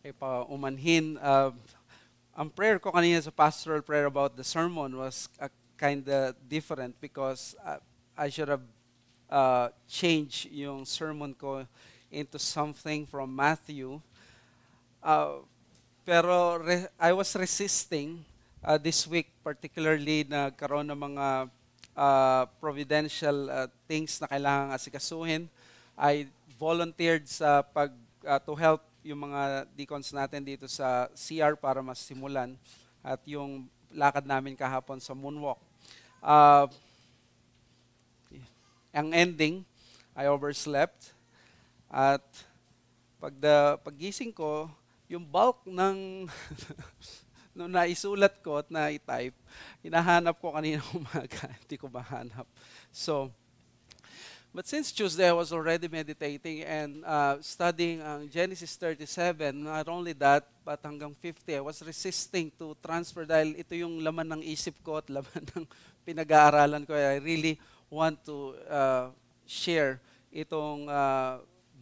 kay paumanhin. Ang prayer ko kanina sa pastoral prayer about the sermon was kind of different because I should have changed yung sermon ko into something from Matthew. Uh, pero I was resisting this week, particularly nagkaroon ng mga providential things na kailangang asikasuhin. I volunteered sa to help yung mga deacons natin dito sa CR para masimulan at yung lakad namin kahapon sa moonwalk. Ang ending, I overslept at paggising ko, yung bulk ng nung naisulat ko at na-type, hinahanap ko kanina umaga, hindi ko mahanap. But since Tuesday, I was already meditating and studying Genesis 37. Not only that, but hanggang 50, I was resisting to transfer dahil ito yung laman ng isip ko at laman ng pinag-aaralan ko. I really want to share itong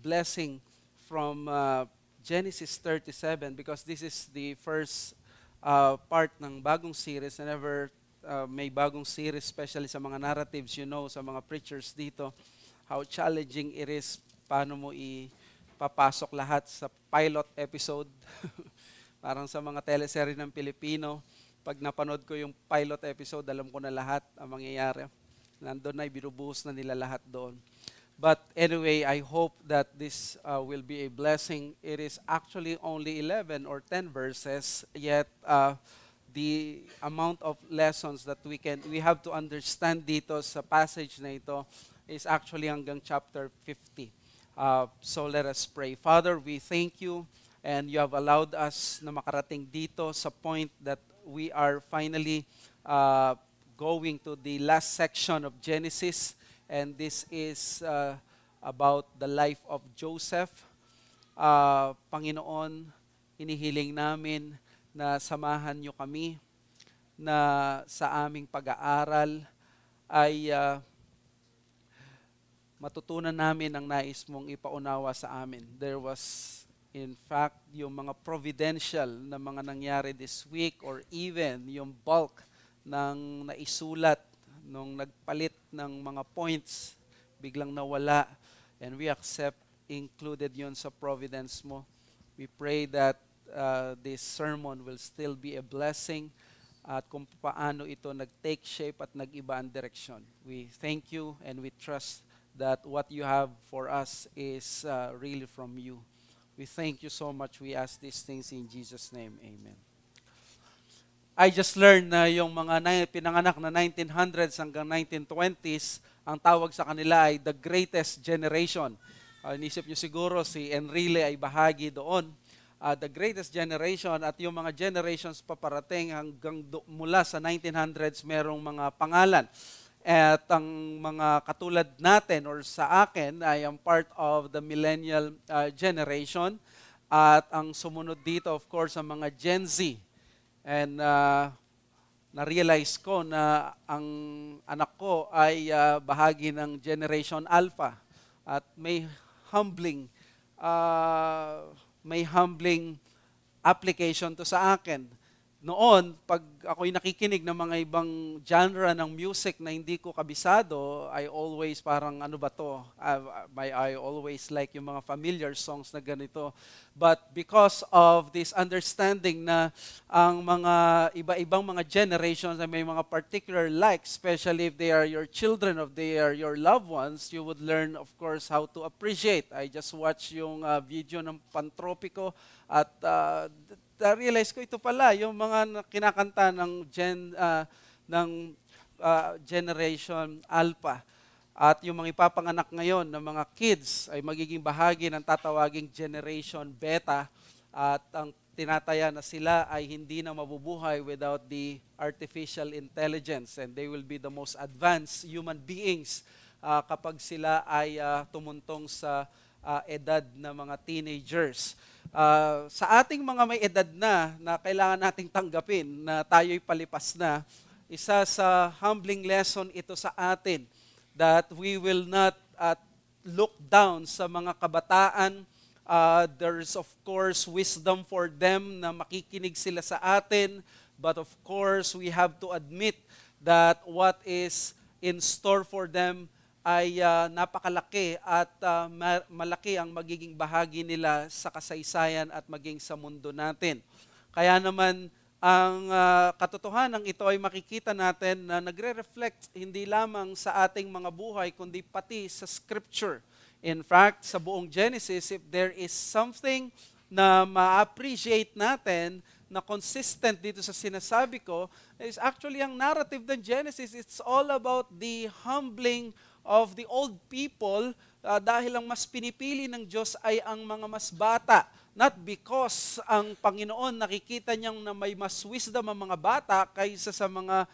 blessing from Genesis 37 because this is the first part ng bagong series. Whenever may bagong series, especially sa mga narratives, sa mga preachers dito, how challenging it is, paano mo ipapasok lahat sa pilot episode. Parang sa mga teleserye ng Pilipino, pag napanood ko yung pilot episode, alam ko na lahat ang mangyayari. Nandun na, binubuhos na nila lahat doon. But anyway, I hope that this will be a blessing. It is actually only 11 or 10 verses, yet the amount of lessons that we have to understand dito sa passage na ito is actually hanggang chapter 50. So let us pray. Father, we thank you and you have allowed us na makarating dito sa point that we are finally going to the last section of Genesis, and this is about the life of Joseph. Panginoon, inihiling namin na samahan niyo kami na sa aming pag-aaral ay matutunan namin ang nais mong ipaunawa sa amin. There was, in fact, yung mga providential na mga nangyari this week or even yung bulk ng naisulat nung nagpalit ng mga points, biglang nawala. And we accept, included yon sa providence mo. We pray that this sermon will still be a blessing at kung paano ito nag-take shape at nag-iba ang direksyon. We thank you and we trust that what you have for us is really from you. We thank you so much. We ask these things in Jesus' name. Amen. I just learned na yung mga pinanganak na 1900s hanggang 1920s, ang tawag sa kanila ay the greatest generation. Inisip nyo siguro si Enrile ay bahagi doon. The greatest generation at yung mga generations paparating hanggang mula sa 1900s merong mga pangalan. At ang mga katulad natin or sa akin ay ang part of the millennial generation. At ang sumunod dito, of course, ang mga Gen Z. And na-realize ko na ang anak ko ay bahagi ng Generation Alpha. At may humbling application to sa akin. Noon, pag ako'y nakikinig ng mga ibang genre ng music na hindi ko kabisado, I always parang ano ba to? I always like yung mga familiar songs na ganito. But because of this understanding na ang mga iba-ibang mga generations na may mga particular likes, especially if they are your children, if they are your loved ones, you would learn, of course, how to appreciate. I just watched yung video ng Pantropiko at realize ko ito pala yung mga kinakanta ng Generation Alpha. At yung mga ipapanganak ngayon ng mga kids ay magiging bahagi ng tatawaging Generation Beta. At ang tinataya na sila ay hindi na mabubuhay without the artificial intelligence. And they will be the most advanced human beings kapag sila ay tumuntong sa edad na mga teenagers. Sa ating mga may edad na kailangan nating tanggapin na tayo'y palipas na, isa sa humbling lesson ito sa atin that we will not look down sa mga kabataan There is of course wisdom for them na makikinig sila sa atin. But of course, we have to admit that what is in store for them ay napakalaki at malaki ang magiging bahagi nila sa kasaysayan at maging sa mundo natin. Kaya naman, ang katotohanan ito ay makikita natin na nagre-reflect hindi lamang sa ating mga buhay, kundi pati sa Scripture. In fact, sa buong Genesis, if there is something na ma-appreciate natin na consistent dito sa sinasabi ko, is actually ang narrative ng Genesis. It's all about the humbling of the old people dahil ang mas pinipili ng Diyos ay ang mga mas bata. Not because ang Panginoon nakikita niyang na may mas wisdom ang mga bata kaysa sa mga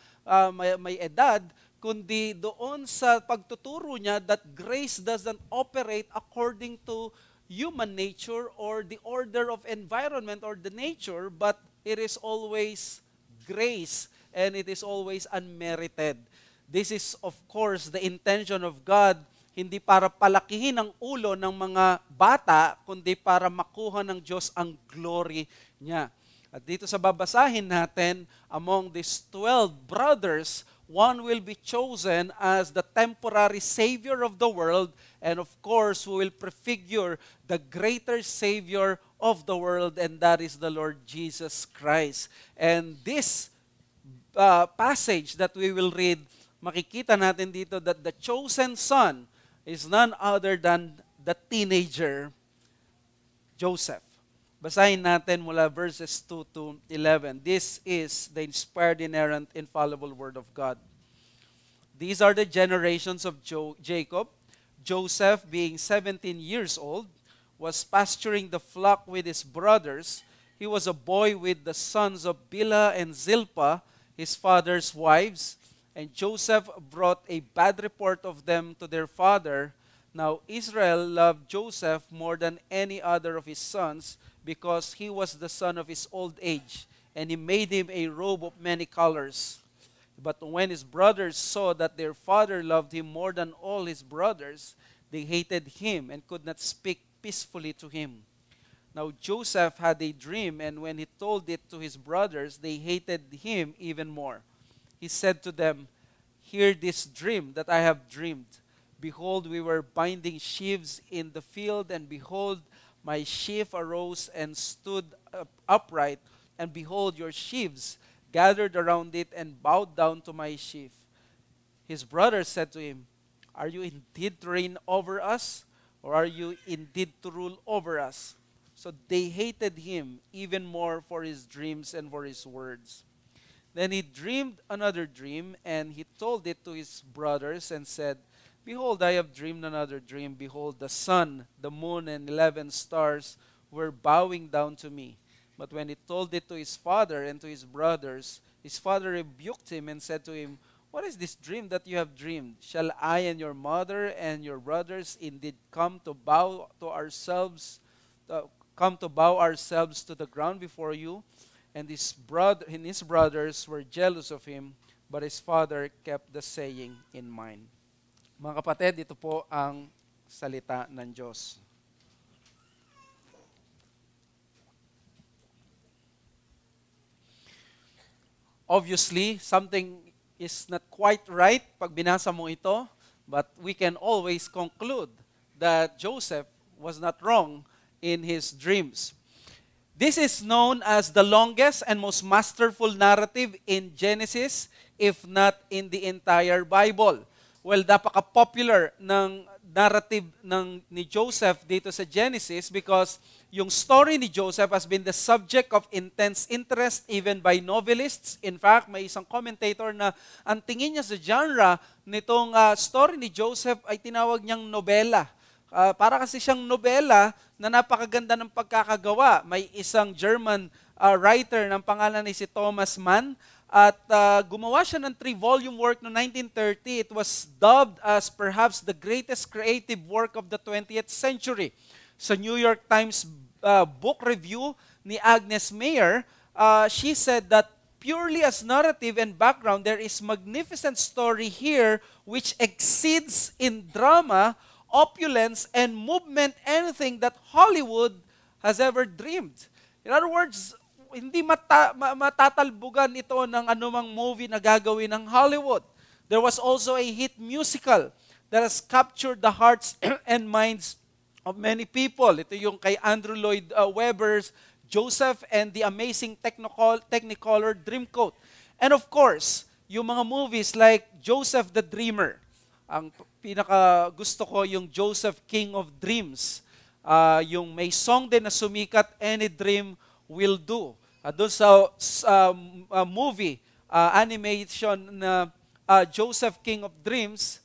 may edad, kundi doon sa pagtuturo niya that grace doesn't operate according to human nature or the order of environment or the nature, but it is always grace and it is always unmerited. This is of course the intention of God, hindi para palakihin ang ulo ng mga bata, kundi para makuha ng Diyos ang glory niya. At dito sa babasahin natin, among these 12 brothers, one will be chosen as the temporary Savior of the world, and of course, who will prefigure the greater Savior of the world, and that is the Lord Jesus Christ. And this passage that we will read, makikita natin dito that the chosen son is none other than the teenager Joseph. Basahin natin mula verses 2 to 11. This is the inspired, inerrant, infallible Word of God. These are the generations of Jacob. Joseph, being 17 years old, was pasturing the flock with his brothers. He was a boy with the sons of Bilhah and Zilpah, his father's wives. And Joseph brought a bad report of them to their father. Now Israel loved Joseph more than any other of his sons, because he was the son of his old age, and he made him a robe of many colors. But when his brothers saw that their father loved him more than all his brothers, they hated him and could not speak peacefully to him. Now Joseph had a dream, and when he told it to his brothers, they hated him even more. He said to them, "Hear this dream that I have dreamed. Behold, we were binding sheaves in the field, and behold, my sheaf arose and stood upright, and behold, your sheaves gathered around it and bowed down to my sheaf." His brothers said to him, "Are you indeed to reign over us, or are you indeed to rule over us?" So they hated him even more for his dreams and for his words. Then he dreamed another dream, and he told it to his brothers and said, "Behold, I have dreamed another dream. Behold, the sun, the moon, and 11 stars were bowing down to me." But when he told it to his father and to his brothers, his father rebuked him and said to him, "What is this dream that you have dreamed? Shall I and your mother and your brothers indeed come to bow ourselves to the ground before you?" And his brothers were jealous of him, but his father kept the saying in mind. Mga kapatid, ito po ang salita ng Diyos. Obviously, something is not quite right pag binasa mo ito, but we can always conclude that Joseph was not wrong in his dreams. This is known as the longest and most masterful narrative in Genesis, if not in the entire Bible. Well, napaka-popular ng narrative ni Joseph dito sa Genesis because yung story ni Joseph has been the subject of intense interest even by novelists. In fact, may isang commentator na ang tingin niya sa genre nitong story ni Joseph ay tinawag niyang nobela. Para kasi siyang nobela na napakaganda ng pagkakagawa. May isang German writer ng pangalan ni si Thomas Mann, at gumawa siya ng 3-volume work no 1930. It was dubbed as perhaps the greatest creative work of the 20th century. Sa New York Times book review ni Agnes Mayer, she said that purely as narrative and background, there is magnificent story here which exceeds in drama opulence and movement anything that Hollywood has ever dreamed. In other words, hindi matatalbugan ito ng anumang movie na gagawin ng Hollywood. There was also a hit musical that has captured the hearts and minds of many people. Ito yung kay Andrew Lloyd Webber's Joseph and the Amazing Technicolor Dreamcoat. And of course, yung mga movies like Joseph the Dreamer. Ang pinaka gusto ko yung Joseph King of Dreams. Yung may song din na sumikat, Any Dream Will Do. Doon sa movie, animation na Joseph King of Dreams,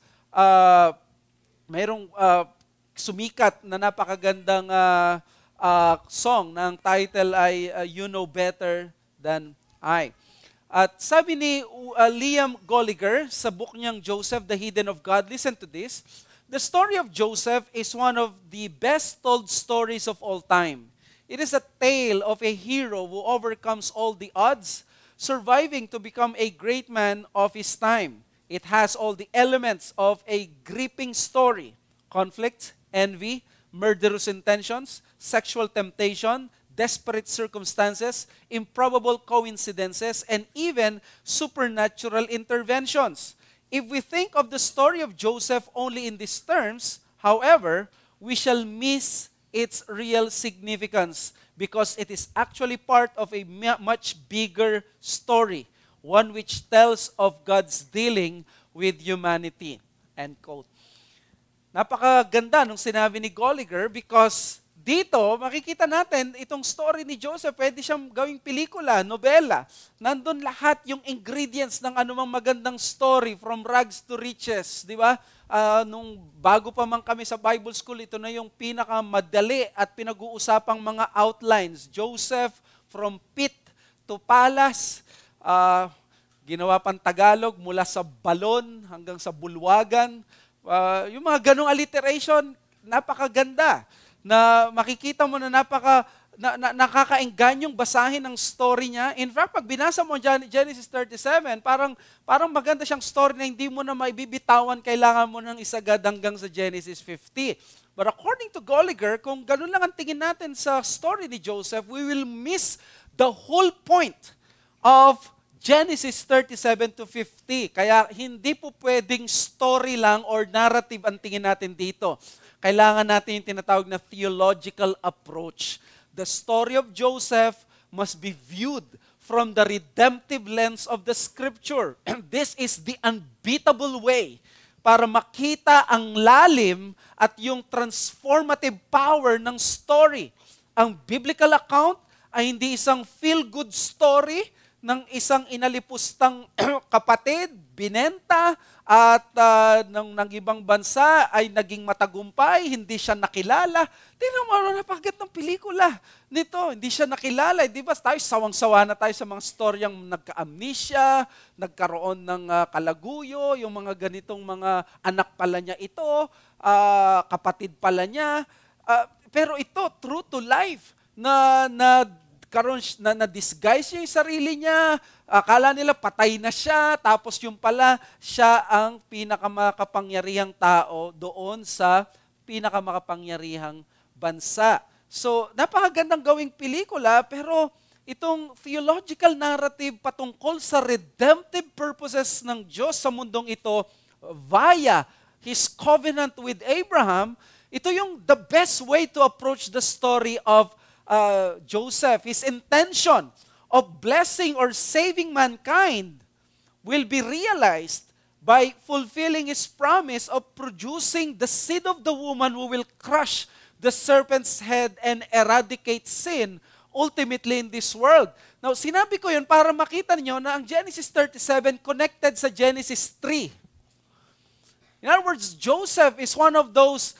mayroong sumikat na napakagandang song na ang title ay You Know Better Than I. At sabi ni Liam Gallagher sa book niyang Joseph, The Hidden of God, listen to this. The story of Joseph is one of the best told stories of all time. It is a tale of a hero who overcomes all the odds, surviving to become a great man of his time. It has all the elements of a gripping story: conflict, envy, murderous intentions, sexual temptation, desperate circumstances, improbable coincidences, and even supernatural interventions. If we think of the story of Joseph only in these terms, however, we shall miss its real significance because it is actually part of a much bigger story, one which tells of God's dealing with humanity. End quote. Napakaganda nung sinabi ni Gallagher because dito, makikita natin, itong story ni Joseph, pwede siyang gawing pelikula, nobela. Nandun lahat yung ingredients ng anumang magandang story, from rags to riches, di ba? Nung bago pa man kami sa Bible School, ito na yung pinakamadali at pinag-uusapang mga outlines. Joseph, from pit to palace, ginawa pang Tagalog, mula sa balon hanggang sa bulwagan. Yung mga ganong alliteration, napakaganda. Na makikita mo na nakakaenganyong basahin ang story niya. In fact, pag binasa mo Genesis 37, parang maganda siyang story na hindi mo na maibibitawan, kailangan mo nang isagad hanggang sa Genesis 50. But according to Gallagher, kung ganun lang ang tingin natin sa story ni Joseph, we will miss the whole point of Genesis 37 to 50. Kaya hindi po pwedeng story lang or narrative ang tingin natin dito. Kailangan natin yung tinatawag na theological approach. The story of Joseph must be viewed from the redemptive lens of the Scripture. And this is the unbeatable way para makita ang lalim at yung transformative power ng story. Ang biblical account ay hindi isang feel-good story ng isang inalipustang kapatid, binenta, at ng ibang bansa ay naging matagumpay, hindi siya nakilala. Tingnan mo, napakagat ng pelikula nito. Hindi siya nakilala. Di ba tayo, sawang-sawa na tayo sa mga storyang nagka-amnesia, nagkaroon ng kalaguyo, yung mga ganitong mga anak pala niya ito, kapatid pala niya. Pero ito, true to life, na disguise niya yung sarili niya, akala nila patay na siya, tapos yung pala, siya ang pinakamakapangyarihang tao doon sa pinakamakapangyarihang bansa. So, napakagandang gawing pelikula, pero itong theological narrative patungkol sa redemptive purposes ng Diyos sa mundong ito via His covenant with Abraham, ito yung the best way to approach the story of Joseph. His intention of blessing or saving mankind will be realized by fulfilling His promise of producing the seed of the woman who will crush the serpent's head and eradicate sin ultimately in this world. Now, sinabi ko yun para makita niyo na ang Genesis 37 connected sa Genesis 3. In other words, Joseph is one of those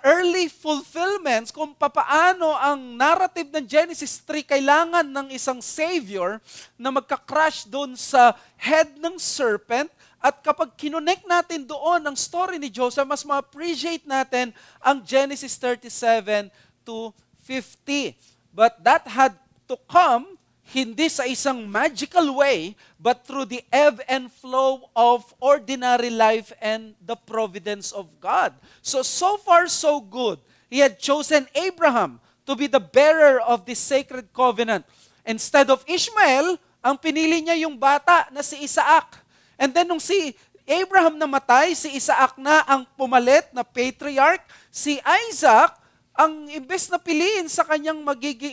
early fulfillments kung papaano ang narrative ng Genesis 3 kailangan ng isang savior na magka-crush doon sa head ng serpent, at kapag kinonect natin doon ang story ni Joseph, mas ma-appreciate natin ang Genesis 37 to 50. But that had to come hindi sa isang magical way, but through the ebb and flow of ordinary life and the providence of God. So far, so good. He had chosen Abraham to be the bearer of this sacred covenant. Instead of Ishmael, ang pinili niya yung bata na si Isaac. And then nung si Abraham namatay, si Isaac na ang pumalit na patriarch. Si Isaac, ang imbes na piliin sa kanyang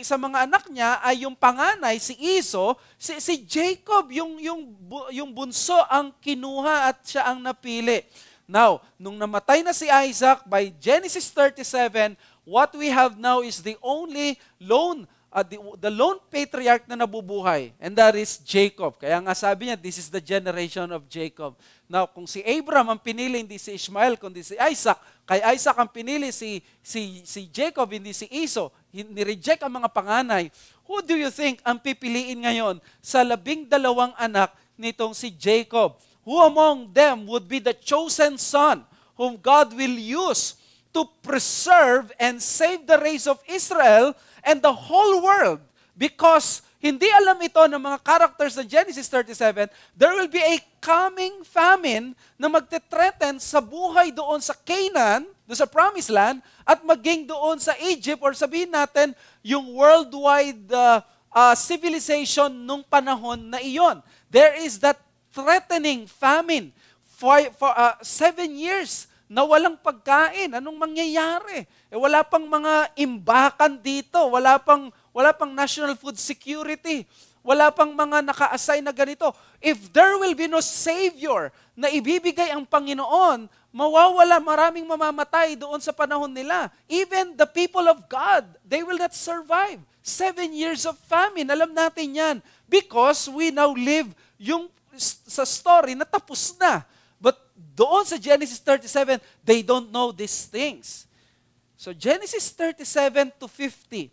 sa mga anak niya ay yung panganay, si Esau, si Jacob, yung bunso ang kinuha at siya ang napili. Now, nung namatay na si Isaac, by Genesis 37, what we have now is the only the lone patriarch na nabubuhay, and that is Jacob. Kaya nga sabi niya, this is the generation of Jacob. Now, kung si Abraham ang pinili, hindi si Ishmael, kundi si Isaac, kay Isaac ang pinili si Jacob, hindi si Esau, nireject ang mga panganay, who do you think ang pipiliin ngayon sa 12 anak nitong si Jacob? Who among them would be the chosen son whom God will use to preserve and save the race of Israel and the whole world? Because hindi alam ito ng mga characters ng Genesis 37, there will be a coming famine na magte-threaten sa buhay doon sa Canaan, doon sa Promised Land, at maging doon sa Egypt, or sabihin natin, yung worldwide civilization nung panahon na iyon. There is that threatening famine for 7 years na walang pagkain. Anong mangyayari? Wala pang mga imbakan dito, wala pang national food security, wala pang mga naka-assign na ganito. If there will be no Savior na ibibigay ang Panginoon, mawawala, maraming mamamatay doon sa panahon nila. Even the people of God, they will not survive. 7 years of famine, alam natin yan. Because we now live sa story na tapos na. But doon sa Genesis 37, they don't know these things. So Genesis 37 to 50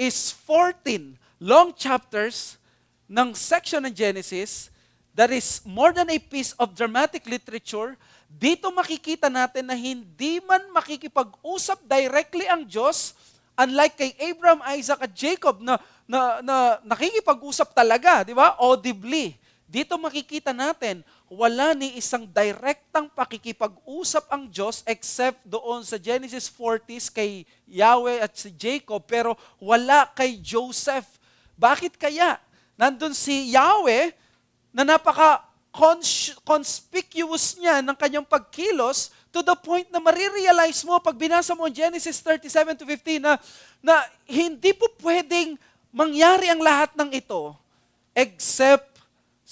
is 14 long chapters ng section ng Genesis that is more than a piece of dramatic literature. Dito makikita natin na hindi man makikipag-usap directly ang Diyos, unlike kay Abraham, Isaac at Jacob na nakikipag-usap talaga, di ba? Audibly. Dito makikita natin, wala ni isang direktang pakikipag-usap ang Diyos except doon sa Genesis 40s kay Yahweh at si Jacob, pero wala kay Joseph. Bakit kaya? Nandun si Yahweh na napaka-conspicuous niya ng kanyang pagkilos to the point na marirealize mo pag binasa mo Genesis 37 to 15 na hindi po pwedeng mangyari ang lahat ng ito except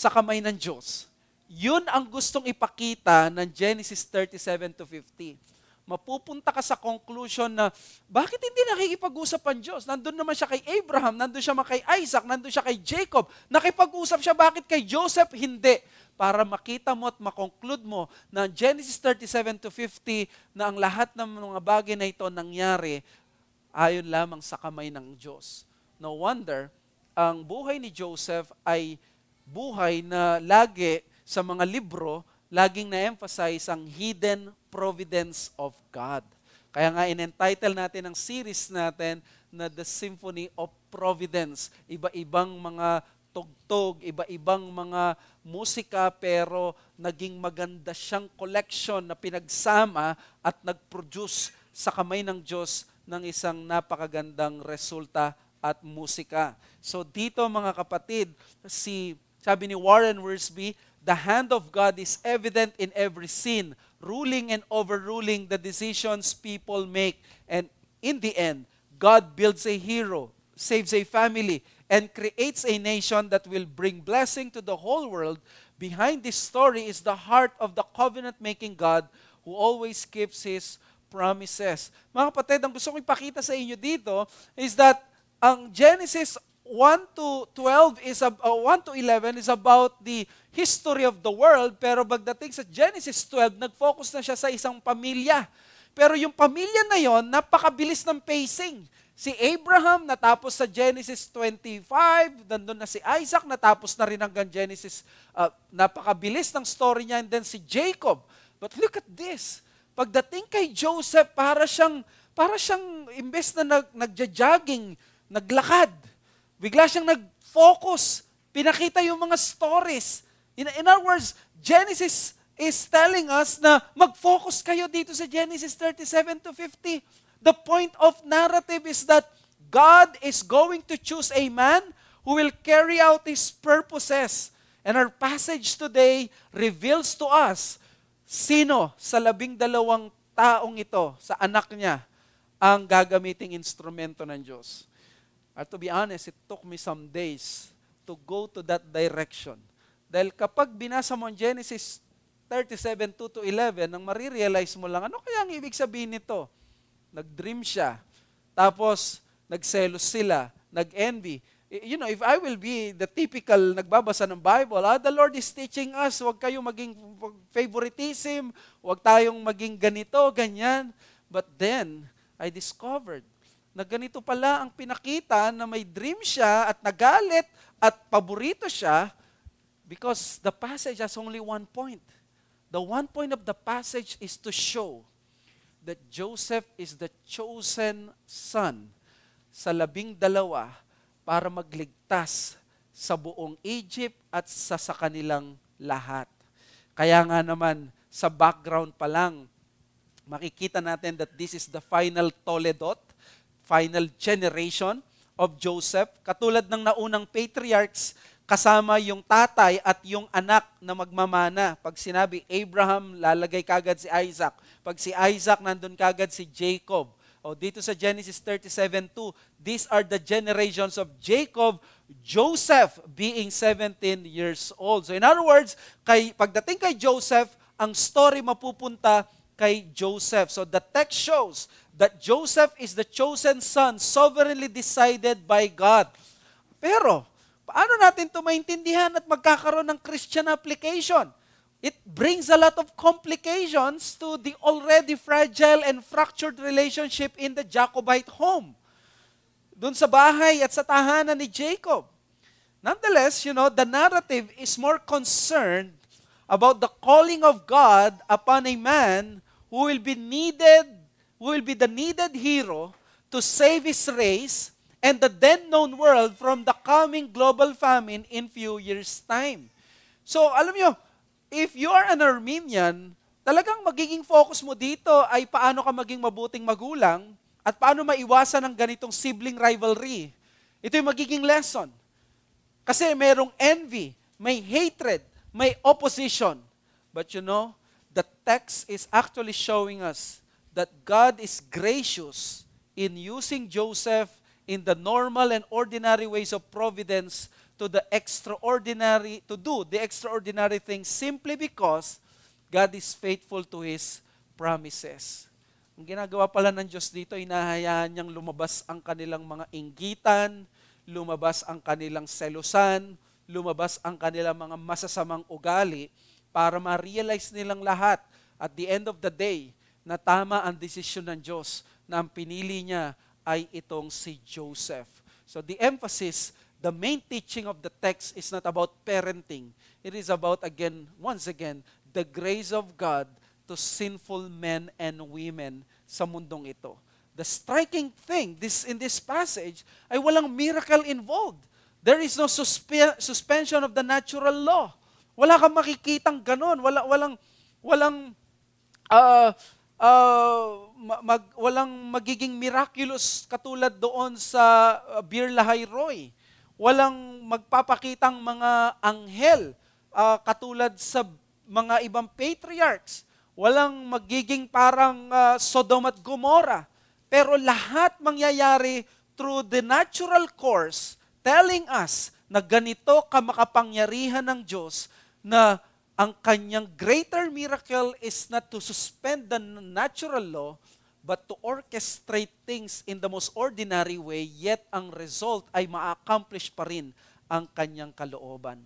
sa kamay ng Diyos. Yun ang gustong ipakita ng Genesis 37 to 50. Mapupunta ka sa conclusion na bakit hindi nakikipag-usap ang Diyos? Nandun naman siya kay Abraham, nandun siya kay Isaac, nandun siya kay Jacob. Nakipag-usap siya, bakit kay Joseph? Hindi. Para makita mo at makonclude mo na Genesis 37 to 50 na ang lahat ng mga bagay na ito nangyari ayon lamang sa kamay ng Diyos. No wonder, ang buhay ni Joseph ay buhay na lagi sa mga libro, laging na-emphasize ang hidden providence of God. Kaya nga in-entitle natin ang series natin na The Symphony of Providence. Iba-ibang mga tugtog, iba-ibang mga musika, pero naging maganda siyang collection na pinagsama at nag-produce sa kamay ng Diyos ng isang napakagandang resulta at musika. So dito mga kapatid, sabi ni Warren Wiersbe, the hand of God is evident in every sin, ruling and overruling the decisions people make. And in the end, God builds a hero, saves a family, and creates a nation that will bring blessing to the whole world. Behind this story is the heart of the covenant-making God who always keeps His promises. Mga kapatid, ang gusto kong ipakita sa inyo dito is that ang Genesis 1 to 11 is about the history of the world, pero pagdating sa Genesis 12, nag-focus na siya sa isang pamilya. Pero yung pamilya na yon, napakabilis ng pacing. Si Abraham natapos sa Genesis 25, nandun na si Isaac, natapos na rin hanggang Genesis, napakabilis ng story niya, and then si Jacob. But look at this. Pagdating kay Joseph, para siyang imbes na nagja-jogging, naglakad. Bigla siyang focus. Pinakita yung mga stories. In other words, Genesis is telling us na mag-focus kayo dito sa Genesis 37 to 50. The point of narrative is that God is going to choose a man who will carry out His purposes. And our passage today reveals to us sino sa 12 taong ito, sa anak niya, ang gagamiting instrumento ng Diyos. To be honest, it took me some days to go to that direction. Dahil kapag binasa mo ang Genesis 37, 2 to 11, nang marirealize mo lang, ano kaya ang ibig sabihin nito? Nag-dream siya. Tapos, nagselos sila. Nag-envy. You know, if I will be the typical nagbabasa ng Bible, the Lord is teaching us, huwag kayong maging favoritism, huwag tayong maging ganito, ganyan. But then, I discovered na ganito pala ang pinakita na may dream siya at nagalit at paborito siya because the passage has only one point. The one point of the passage is to show that Joseph is the chosen son sa 12 para magligtas sa buong Egypt at sa kanilang lahat. Kaya nga naman, sa background pa lang, makikita natin that this is the final Toledot, final generation of Joseph. Katulad ng naunang patriarchs, kasama yung tatay at yung anak na magmamana. Pag sinabi Abraham, lalagay kagad si Isaac. Pag si Isaac, nandun kagad si Jacob. O dito sa Genesis 37:2, these are the generations of Jacob, Joseph being 17 years old. So in other words, pagdating kay Joseph, ang story mapupunta kay Joseph. So the text shows that Joseph is the chosen son, sovereignly decided by God. Pero, paano natin ito maintindihan at magkakaroon ng Christian application? It brings a lot of complications to the already fragile and fractured relationship in the Jacobite home. Doon sa bahay at sa tahanan ni Jacob. Nonetheless, the narrative is more concerned about the calling of God upon a man who will be the needed hero to save his race and the then known world from the coming global famine in few years' time. So, alam nyo, if you are an Armenian, talagang magiging focus mo dito ay paano ka maging mabuting magulang at paano maiwasan ang ganitong sibling rivalry. Ito yung magiging lesson. Kasi merong envy, may hatred, may opposition. But the text is actually showing us that God is gracious in using Joseph in the normal and ordinary ways of providence to do the extraordinary things simply because God is faithful to His promises. Ang ginagawa pala ng Diyos dito, inahayaan niyang lumabas ang kanilang mga inggitan, lumabas ang kanilang selusan, lumabas ang kanilang mga masasamang ugali para ma-realize nilang lahat at the end of the day na tama ang desisyon ng Diyos na ang pinili niya ay itong si Joseph. So the emphasis, the main teaching of the text is not about parenting. It is about, once again, the grace of God to sinful men and women sa mundong ito. The striking thing in this passage ay walang miracle involved. There is no suspension of the natural law. Wala kang makikitang ganon. Walang magiging miraculous katulad doon sa Bir Lahai Roi. Walang magpapakitang mga anghel katulad sa mga ibang patriarchs. Walang magiging parang Sodom at Gomorrah. Pero lahat mangyayari through the natural course, telling us na ganito kamakapangyarihan ng Diyos na ang kanyang greater miracle is not to suspend the natural law, but to orchestrate things in the most ordinary way, yet ang result ay ma-accomplish pa rin ang kanyang kalooban.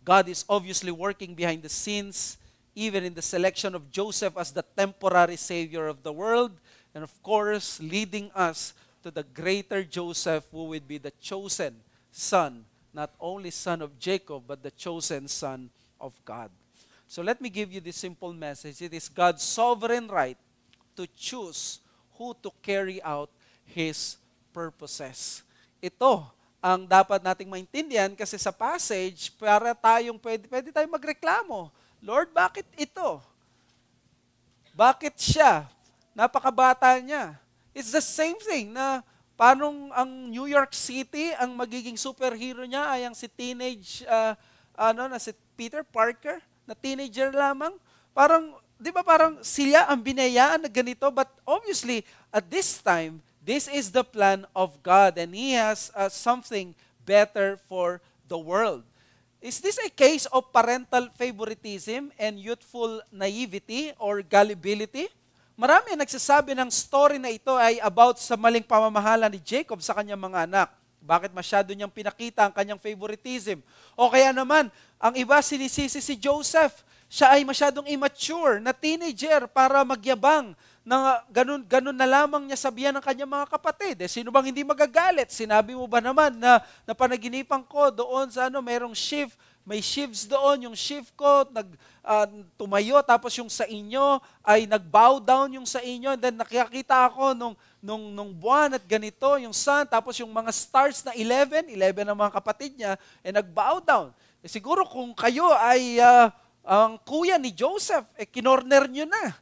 God is obviously working behind the scenes, even in the selection of Joseph as the temporary savior of the world, and of course, leading us to the greater Joseph who would be the chosen son, not only son of Jacob, but the chosen son of God. So let me give you this simple message. It is God's sovereign right to choose who to carry out His purposes. Ito ang dapat nating maintindihan kasi sa passage, para pwede tayong magreklamo. Lord, bakit ito? Bakit siya? Napakabata niya. It's the same thing na paano ang New York City, ang magiging superhero niya ay ang si si Peter Parker, na teenager lamang. Parang, di ba parang sila ang binayaan na ganito, but obviously, at this time, this is the plan of God and He has something better for the world. Is this a case of parental favoritism and youthful naivety or gullibility? Marami ang nagsasabi ng story na ito ay about sa maling pamamahala ni Jacob sa kanyang mga anak. Bakit masyado niyang pinakita ang kanyang favoritism? O kaya naman, ang iba sinisisi si Joseph. Siya ay masyadong immature na teenager para magyabang na ganun na lamang niya sabihan ng kanyang mga kapatid. Sino bang hindi magagalit? Sinabi mo ba naman na panaginipan ko doon sa merong shift, may shifts doon, yung shift ko tumayo, tapos yung sa inyo ay nag-bow down yung sa inyo, and then nakikita ako nung buwan at ganito, yung sun, tapos yung mga stars na 11 ng mga kapatid niya, nag-bow down. Siguro kung kayo ay ang kuya ni Joseph, kinorner nyo na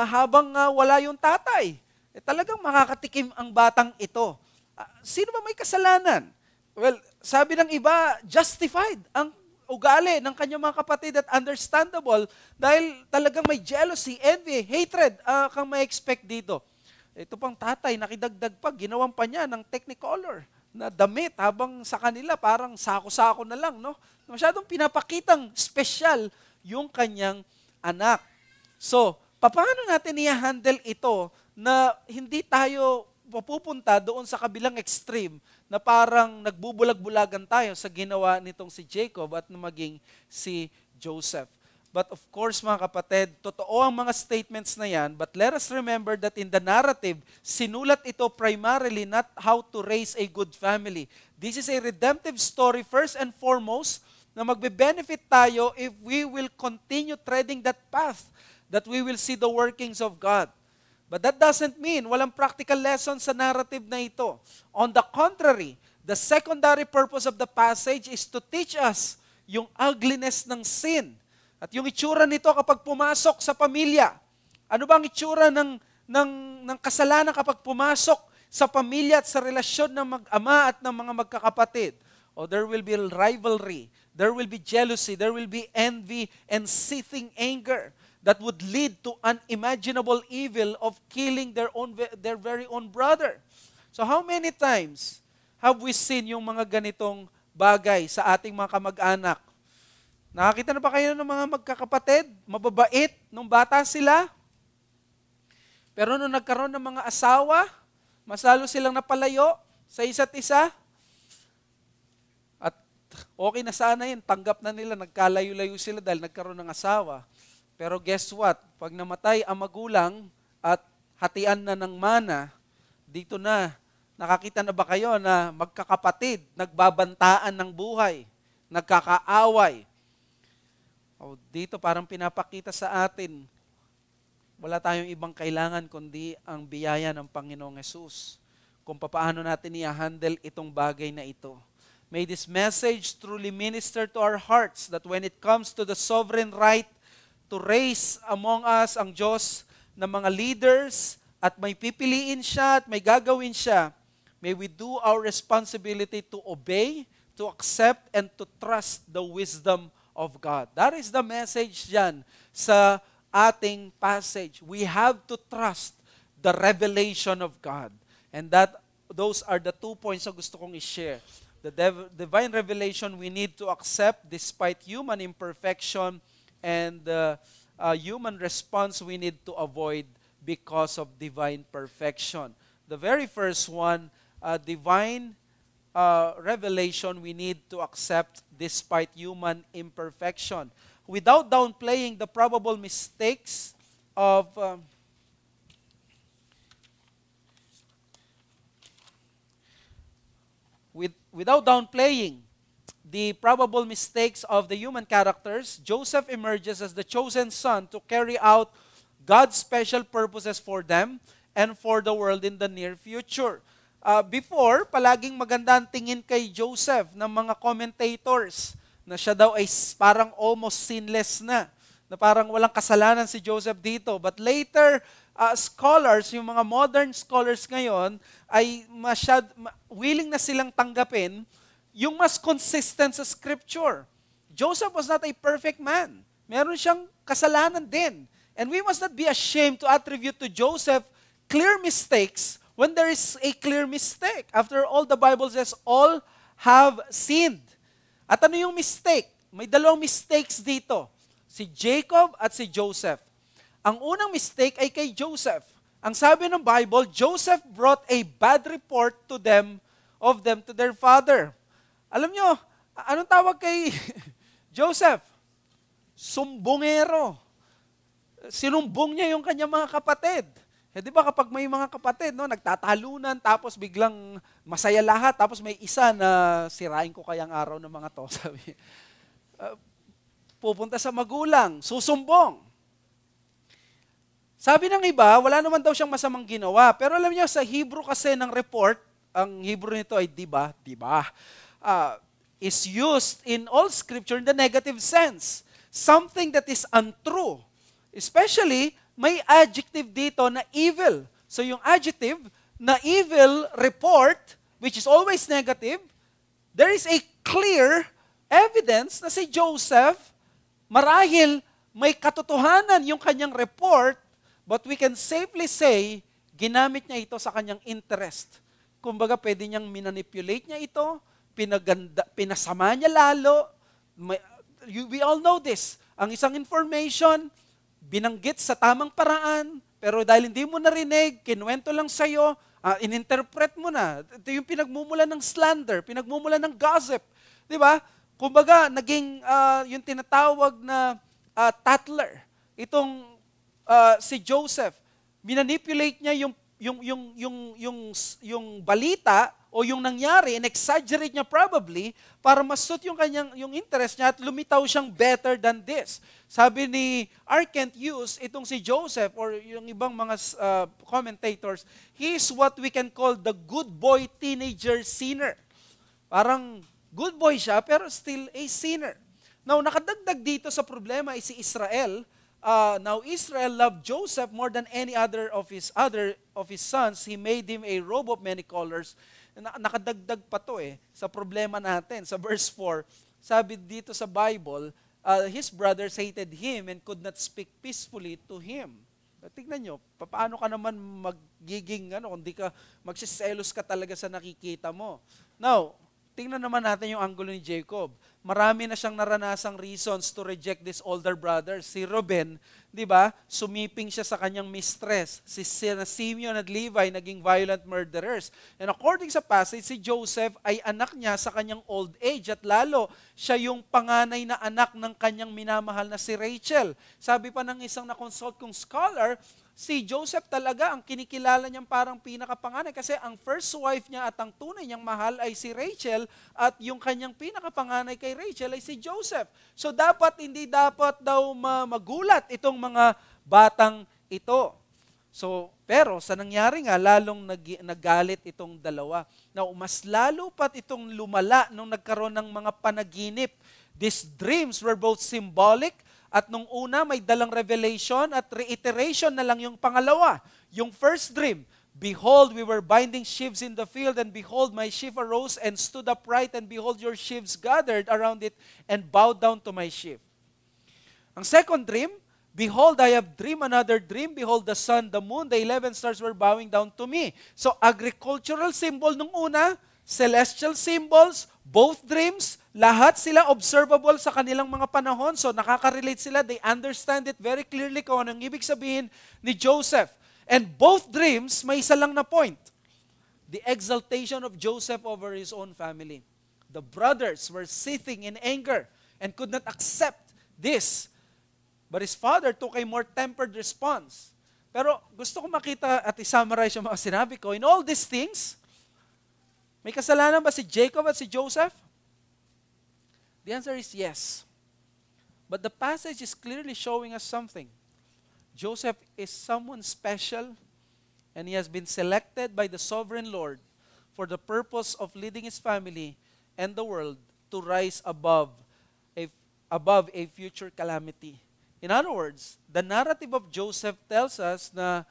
habang wala yung tatay. Talagang makakatikim ang batang ito. Sino ba may kasalanan? Well, sabi ng iba, justified ang ugali ng kanyang mga kapatid at understandable dahil talagang may jealousy, envy, hatred kang may expect dito. Ito pang tatay, nakidagdag pa, ginawan pa niya ng technicolor na damit habang sa kanila parang sako-sako na lang, no? Masyadong pinapakitang special yung kanyang anak. So, paano natin i-handle ito na hindi tayo mapupunta doon sa kabilang extreme na parang nagbubulag-bulagan tayo sa ginawa nitong si Jacob at maging si Joseph. But of course, mga kapatid, totoo ang mga statements na yan, but let us remember that in the narrative, sinulat ito primarily not how to raise a good family. This is a redemptive story first and foremost na magbe-benefit tayo if we will continue treading that path, that we will see the workings of God. But that doesn't mean walang practical lesson sa narrative na ito. On the contrary, the secondary purpose of the passage is to teach us yung ugliness ng sin. At yung itsura nito kapag pumasok sa pamilya. Ano ba ang itsura ng kasalanan kapag pumasok sa pamilya at sa relasyon ng mag-ama at ng mga magkakapatid? Oh, there will be rivalry, there will be jealousy, there will be envy and seething anger that would lead to unimaginable evil of killing their very own brother. So how many times have we seen yung mga ganitong bagay sa ating mga kamag-anak? Nakakita na ba kayo ng mga magkakapatid? Mababait nung bata sila? Pero nung nagkaroon ng mga asawa, mas lalo silang napalayo sa isa't isa? At okay na sana yun, tanggap na nila, nagkalayo-layo sila dahil nagkaroon ng asawa. Pero guess what? Pag namatay ang magulang at hatian na ng mana, dito na, nakakita na ba kayo na magkakapatid, nagbabantaan ng buhay, nagkakaaway? O, dito parang pinapakita sa atin, wala tayong ibang kailangan kundi ang biyaya ng Panginoong Hesus kung paano natin i-handle itong bagay na ito. May this message truly minister to our hearts that when it comes to the sovereign right to raise among us ang Diyos na mga leaders at may pipiliin siya at may gagawin siya, may we do our responsibility to obey, to accept, and to trust the wisdom of God. That is the message dyan sa ating passage. We have to trust the revelation of God. And those are the 2 points na gusto kong i-share. The divine revelation we need to accept despite human imperfection, and the human response we need to avoid because of divine perfection. The very first one, divine revelation we need to accept despite human imperfection. Without downplaying the probable mistakes of without downplaying the probable mistakes of the human characters, Joseph emerges as the chosen son to carry out God's special purposes for them and for the world in the near future. Before, palaging maganda ang tingin kay Joseph ng mga commentators na siya daw ay parang almost sinless na parang walang kasalanan si Joseph dito. But later, scholars, yung mga modern scholars ngayon, ay willing na silang tanggapin yung mas consistent sa scripture. Joseph was not a perfect man. Meron siyang kasalanan din. And we must not be ashamed to attribute to Joseph clear mistakes when there is a clear mistake. After all, the Bible says, all have sinned. At ano yung mistake? May dalawang mistakes dito. Si Jacob at si Joseph. Ang unang mistake ay kay Joseph. Ang sabi ng Bible, Joseph brought a bad report to them to their father. Alam nyo, anong tawag kay Joseph? Sumbongero. Sinumbong niya yung kanyang mga kapatid. Di ba kapag may mga kapatid, nagtatalunan, tapos biglang masaya lahat, tapos may isa na sirain ko kayang araw ng mga to, sabi. Pupunta sa magulang, susumbong. Sabi ng iba, wala naman daw siyang masamang ginawa. Pero alam niyo, sa Hebrew kasi ng report, ang Hebrew nito ay diba, is used in all scripture in the negative sense. Something that is untrue. Especially, may adjective dito na evil. So yung adjective na evil report, which is always negative, there is a clear evidence na si Joseph, marahil may katotohanan yung kanyang report, but we can safely say, ginamit niya ito sa kanyang interest. Kumbaga, pwede niyang minanipulate niya ito, pinasama niya lalo. We all know this. Ang isang information, binanggit sa tamang paraan, pero dahil hindi mo narinig, kinuwento lang sa'yo, ininterpret mo na. Ito yung pinagmumula ng slander, pinagmumula ng gossip. Di ba? Kumbaga, naging yung tinatawag na tattler. Itong si Joseph, minanipulate niya yung balita o yung nangyari, and exaggerate niya probably para masut yung interest niya at lumitaw siyang better than this. Sabi ni R. Kent Hughes, itong si Joseph or yung ibang mga commentators, he is what we can call the good boy teenager sinner. Parang good boy siya pero still a sinner. Now, nakadagdag dito sa problema ay si Israel. Now Israel loved Joseph more than any other of his sons. He made him a robe of many colors. Nakadagdag pa to sa problema natin. Sa verse 4, sabi dito sa Bible, his brothers hated him and could not speak peacefully to him. Tignan nyo, paano ka naman magiging, kung di ka magsiselos ka talaga sa nakikita mo. Now, tingnan naman natin yung angulo ni Jacob. Marami na siyang naranasang reasons to reject this older brother. Si Reuben, di ba, sumiping siya sa kanyang mistress. Si Simeon at Levi naging violent murderers. And according sa passage, si Joseph ay anak niya sa kanyang old age at lalo siya yung panganay na anak ng kanyang minamahal na si Rachel. Sabi pa ng isang na-consult kong scholar, si Joseph talaga ang kinikilala niyang parang pinakapanganay kasi ang first wife niya at ang tunay niyang mahal ay si Rachel at yung kanyang pinakapanganay kay Rachel ay si Joseph. So hindi dapat daw magulat itong mga batang ito. So, pero sa nangyari nga, lalong nagalit itong dalawa. Now, mas lalo pat itong lumala nung nagkaroon ng mga panaginip. These dreams were both symbolic at nung una may dalang revelation at reiteration na lang yung pangalawa. Yung first dream, behold, we were binding sheaves in the field, and behold, my sheaf arose and stood upright, and behold, your sheaves gathered around it and bowed down to my sheaf. Ang second dream, behold, I have dreamed another dream. Behold, the sun, the moon, the 11 stars were bowing down to me. So, agricultural symbol nung una, celestial symbols, both dreams, lahat sila observable sa kanilang mga panahon. So, nakaka-relate sila. They understand it very clearly kung anong ibig sabihin ni Joseph. And both dreams, may isa lang na point. The exaltation of Joseph over his own family. The brothers were seething in anger and could not accept this. But his father took a more tempered response. Pero gusto ko makita at i-summarize yung mga sinabi ko. In all these things, may kasalanan ba si Jacob at si Joseph? The answer is yes. But the passage is clearly showing us something. Joseph is someone special, and he has been selected by the sovereign Lord for the purpose of leading his family and the world to rise above a future calamity. In other words, the narrative of Joseph tells us na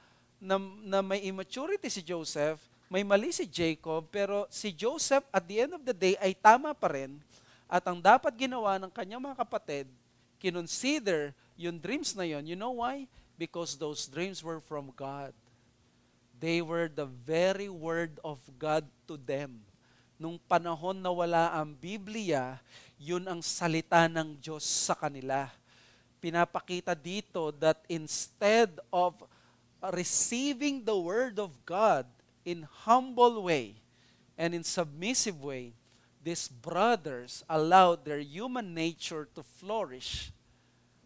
may immaturity si Joseph, may mali si Jacob, pero si Joseph at the end of the day ay tama pa rin, at ang dapat ginawa ng kanyang mga kapatid, kinonsider yung dreams na yon. You know why? Because those dreams were from God. They were the very word of God to them. Nung panahon na wala ang Biblia, yun ang salita ng Diyos sa kanila. Pinapakita dito that instead of receiving the word of God in humble way and in submissive way, these brothers allowed their human nature to flourish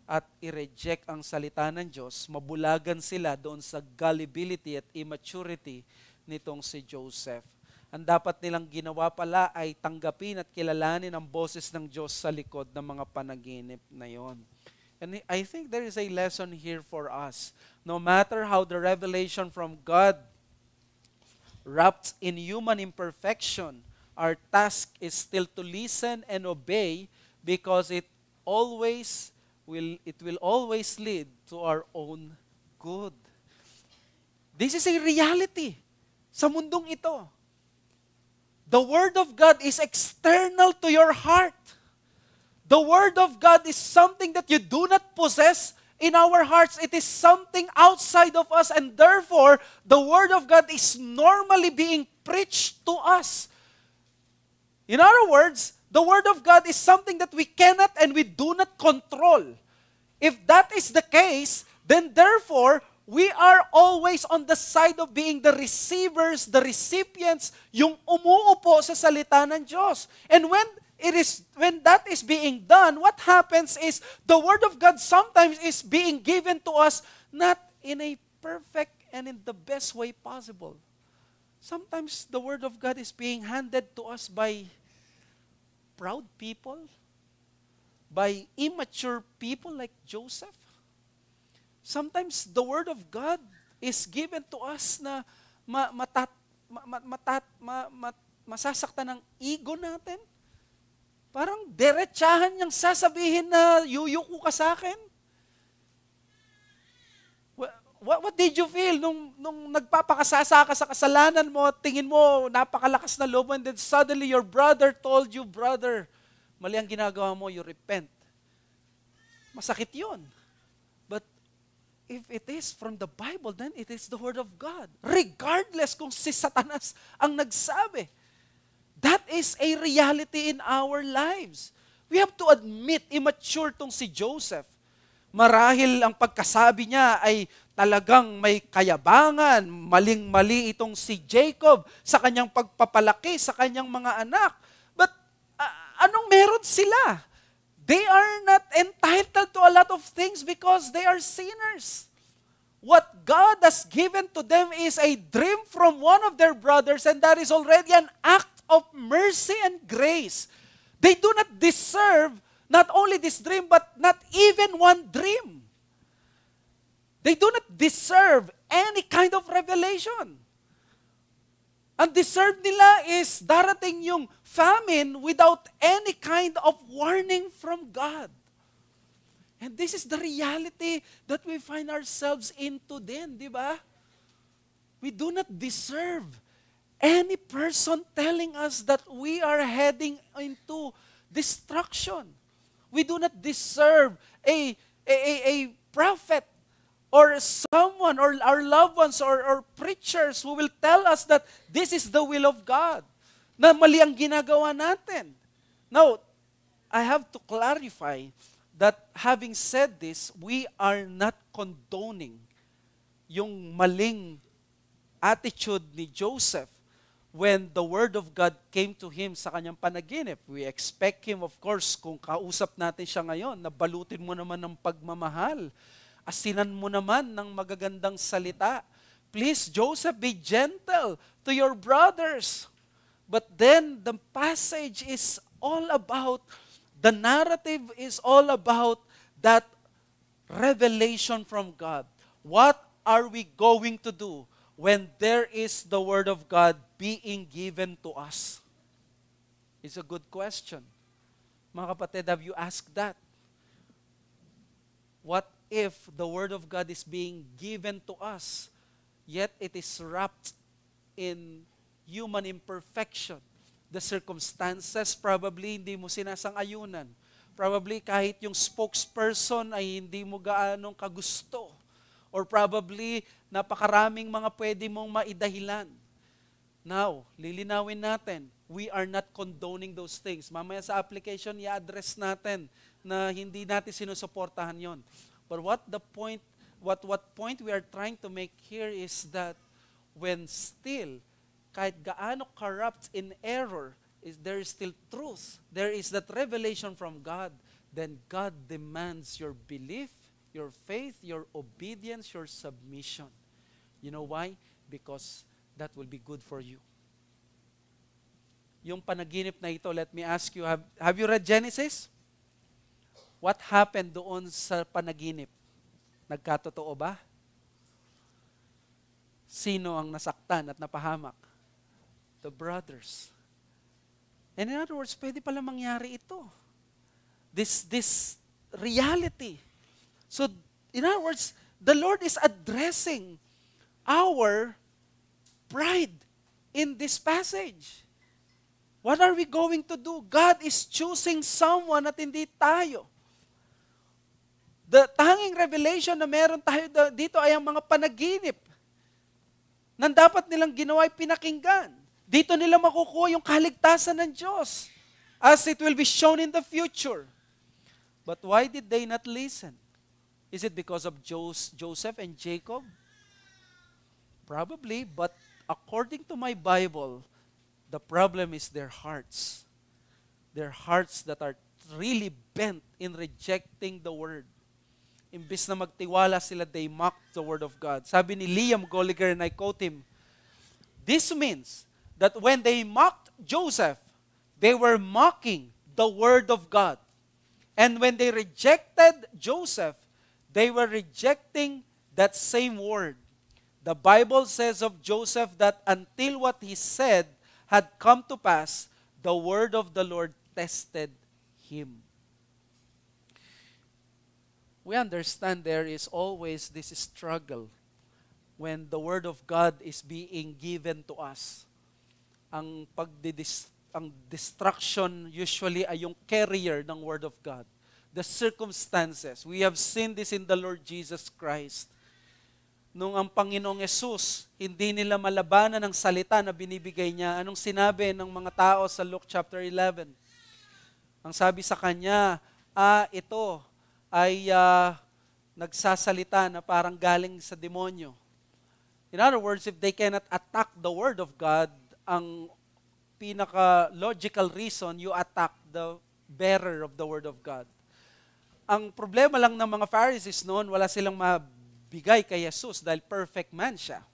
at i-reject ang salita ng Diyos. Mabulagan sila doon sa gullibility at immaturity nitong si Joseph. Ang dapat nilang ginawa pala ay tanggapin at kilalanin ang boses ng Diyos sa likod ng mga panaginip na yon. And I think there is a lesson here for us. No matter how the revelation from God wrapped in human imperfection, our task is still to listen and obey because it will always lead to our own good. This is a reality sa mundong ito. The Word of God is external to your heart. The Word of God is something that you do not possess in our hearts. It is something outside of us, and therefore, the Word of God is normally being preached to us. In other words, the Word of God is something that we cannot and we do not control. If that is the case, then therefore, we are always on the side of being the receivers, the recipients, yung umuupo sa salita ng Diyos. And when that is being done, what happens is the Word of God sometimes is being given to us not in a perfect and in the best way possible. Sometimes the Word of God is being handed to us by proud people, by immature people like Joseph. Sometimes the Word of God is given to us na masasaktan ng ego natin. Parang diretsahan niyang sasabihin na yuyuko ka sa akin. What did you feel nung nagpapakasasa ka sa kasalanan mo, tingin mo napakalakas na loob, and then suddenly your brother told you, brother, mali ang ginagawa mo, you repent. Masakit yun. But if it is from the Bible, then it is the Word of God. Regardless kung si Satanas ang nagsabi. That is a reality in our lives. We have to admit, immature tong si Joseph. Marahil ang pagkasabi niya ay talagang may kayabangan, maling-mali itong si Jacob sa kanyang pagpapalaki, sa kanyang mga anak. But anong meron sila? They are not entitled to a lot of things because they are sinners. What God has given to them is a dream from one of their brothers, and that is already an act of mercy and grace. They do not deserve not only this dream, but not even one dream. They do not deserve any kind of revelation. Ang deserve nila is darating yung famine without any kind of warning from God. And this is the reality that we find ourselves into din, di ba? We do not deserve any person telling us that we are heading into destruction. We do not deserve a prophet or someone or our loved ones or preachers who will tell us that this is the will of God, na mali ang ginagawa natin. Now, I have to clarify that having said this, we are not condoning yung maling attitude ni Joseph when the Word of God came to him sa kanyang panaginip. We expect him, of course, kung kausap natin siya ngayon, na balutin mo naman ng pagmamahal. Asinan mo naman ng magagandang salita. Please, Joseph, be gentle to your brothers. But then the passage is all about, the narrative is all about that revelation from God. What are we going to do when there is the Word of God being given to us? It's a good question. Mga kapatid, have you asked that? What if the Word of God is being given to us, yet it is wrapped in human imperfection? The circumstances, probably hindi mo sinasang-ayunan. Probably kahit yung spokesperson ay hindi mo gaanong kagusto. Or probably napakaraming mga pwede mong maidahilan. Now, lilinawin natin, we are not condoning those things. Mamaya sa application, i-address natin na hindi natin sinusuportahan yon. But what point we are trying to make here is that when still, kahit gaano corrupt in error, there is still truth. There is that revelation from God. Then God demands your belief, your faith, your obedience, your submission. You know why? Because that will be good for you. Yung panaginip na ito, let me ask you, have you read Genesis? What happened doon sa panaginip? Nagkatotoo ba? Sino ang nasaktan at napahamak? The brothers. And in other words, pwede pala mangyari ito. This reality. So, in other words, the Lord is addressing our pride in this passage. What are we going to do? God is choosing someone at hindi tayo. The tanging revelation na meron tayo dito ay ang mga panaginip na dapat nilang ginawa ay pinakinggan. Dito nila makukuha yung kaligtasan ng Diyos as it will be shown in the future. But why did they not listen? Is it because of Joseph and Jacob? Probably, but according to my Bible, the problem is their hearts. Their hearts that are really bent in rejecting the Word. Imbis na magtiwala sila, they mocked the Word of God. Sabi ni Liam Gallagher, and I quote him, "This means that when they mocked Joseph, they were mocking the Word of God. And when they rejected Joseph, they were rejecting that same Word. The Bible says of Joseph that until what he said had come to pass, the Word of the Lord tested him." We understand there is always this struggle when the Word of God is being given to us. Ang destruction usually ay yung carrier ng Word of God. The circumstances. We have seen this in the Lord Jesus Christ. Nung ang Panginoong Yesus, hindi nila malabanan ang salita na binibigay niya. Anong sinabi ng mga tao sa Luke chapter 11? Ang sabi sa kanya, ito ay nagsasalita na parang galing sa demonyo. In other words, if they cannot attack the Word of God, ang pinaka-logical reason, you attack the bearer of the Word of God. Ang problema lang ng mga Pharisees noon, wala silang mabigay kay Jesus dahil perfect man siya.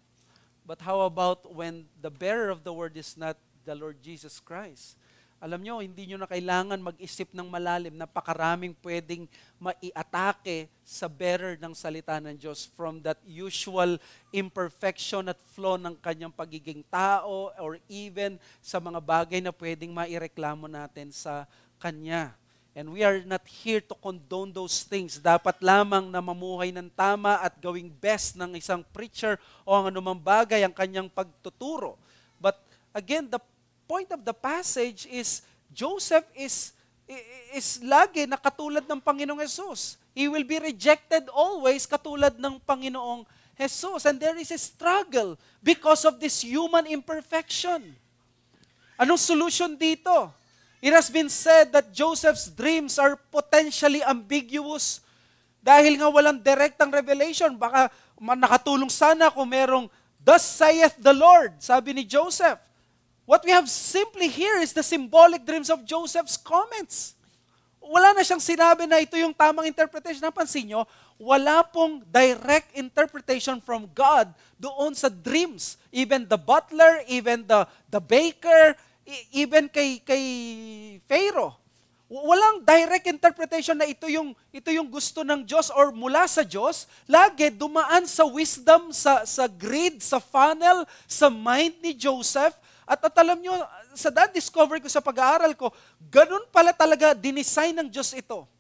But how about when the bearer of the Word is not the Lord Jesus Christ? Alam nyo, hindi nyo na kailangan mag-isip ng malalim. Napakaraming pwedeng maiatake sa bearer ng salita ng Diyos from that usual imperfection at flaw ng kanyang pagiging tao or even sa mga bagay na pwedeng maireklamo natin sa Kanya. And we are not here to condone those things. Dapat lamang na mamuhay ng tama at gawing best ng isang preacher o ang anumang bagay ang kanyang pagtuturo. But again, the point of the passage is Joseph is lagi na katulad ng Panginoong Jesus. He will be rejected always katulad ng Panginoong Jesus. And there is a struggle because of this human imperfection. Anong solution dito? It has been said that Joseph's dreams are potentially ambiguous dahil nga walang direktang revelation. Baka nakatulong sana kung merong, "Thus saith the Lord," sabi ni Joseph. What we have simply here is the symbolic dreams of Joseph's comments. Wala na siyang sinabi na ito yung tamang interpretation. Napansin nyo, wala pong direct interpretation from God doon sa dreams. Even the butler, even the baker, even kay Pharaoh. Walang direct interpretation na ito yung gusto ng Diyos or mula sa Diyos. Lagi dumaan sa wisdom, sa grid, sa funnel, sa mind ni Joseph. At alam nyo, sa discover ko sa pag-aaral ko, ganun pala talaga dinesign ng Diyos ito.